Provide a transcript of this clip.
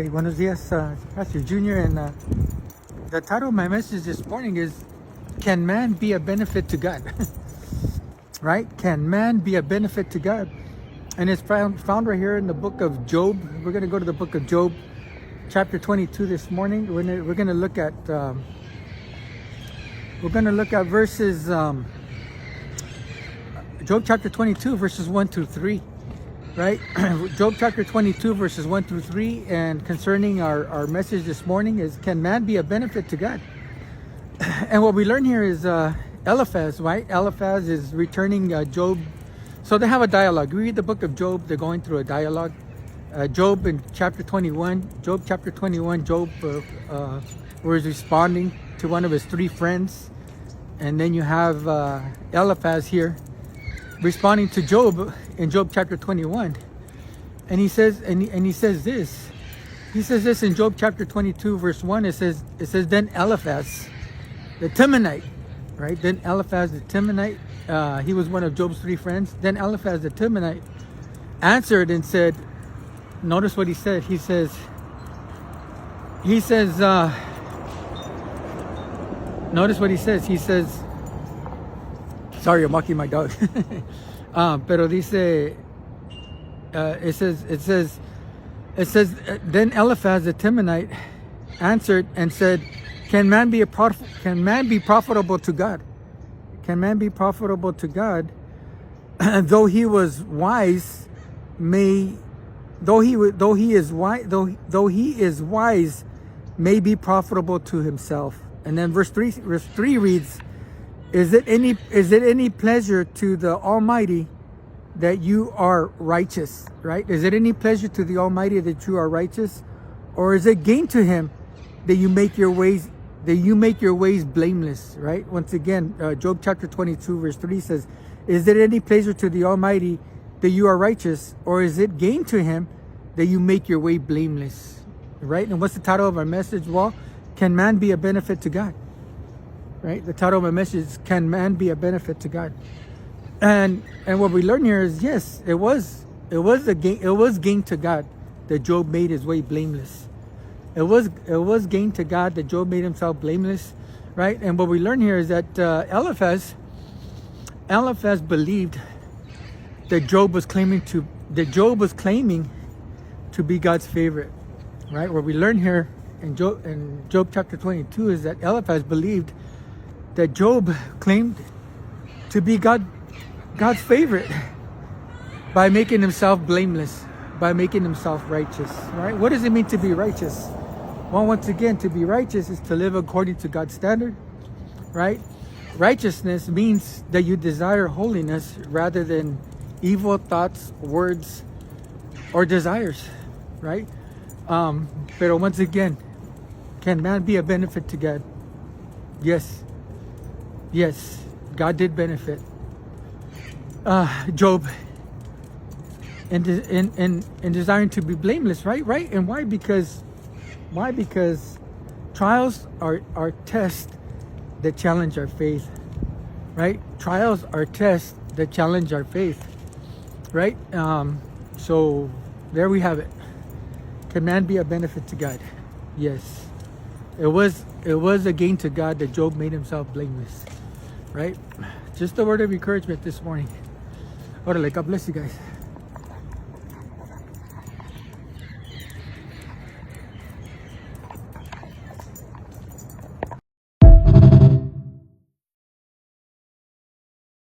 Okay, buenos dias, Pastor Junior, and the title of my message this morning is, Can Man Be a Benefit to God? Right? Can man be a benefit to God? And it's found right here in the book of Job. We're going to go to the book of Job, chapter 22 this morning. We're going to look at verses, Job chapter 22, verses 1 through 3. Right? Job chapter 22 verses 1 through 3, and concerning our message this morning is, can man be a benefit to God? And what we learn here is Eliphaz, right? Eliphaz is returning Job. So they have a dialogue. We read the book of Job, they're going through a dialogue. Job in chapter 21, Job was responding to one of his three friends. And then you have Eliphaz here responding to Job in Job chapter 21, and he says this in Job chapter 22 verse 1. It says then Eliphaz the Temanite, right? Then Eliphaz the Temanite, he was one of Job's three friends. Then Eliphaz the Temanite answered and said, notice what he said. He says notice what he says. He says, sorry, I'm walking my dog. Pero dice, it says, then Eliphaz the Temanite answered and said, can man be profitable to God? Can man be profitable to God? Though he is wise, may be profitable to himself. And then verse 3 reads, Is it any pleasure to the Almighty that you are righteous? Right? Is it any pleasure to the Almighty that you are righteous? Or is it gain to him that you make your ways blameless? Right? Once again, Job chapter 22 verse 3 says, is it any pleasure to the Almighty that you are righteous? Or is it gain to him that you make your way blameless? Right? And what's the title of our message? Well, can man be a benefit to God? Right? The title of my message is, can man be a benefit to God? And what we learn here is, yes, it was gain to God that Job made his way blameless. It was gain to God that Job made himself blameless, right? And what we learn here is that Eliphaz believed that Job was claiming to be God's favorite, right? What we learn here in Job chapter 22 is that Eliphaz believed that Job claimed to be God's favorite by making himself blameless, by making himself righteous, right? What does it mean to be righteous? Well, once again, to be righteous is to live according to God's standard, right? Righteousness means that you desire holiness rather than evil thoughts, words, or desires, right? But once again, can man be a benefit to God? Yes, God did benefit Job in desiring to be blameless, right? And why? Because trials are tests that challenge our faith, right? Trials are tests that challenge our faith, right? So there we have it. Can man be a benefit to God? Yes. It was a gain to God that Job made himself blameless, right? Just a word of encouragement this morning. Orale, God bless you guys.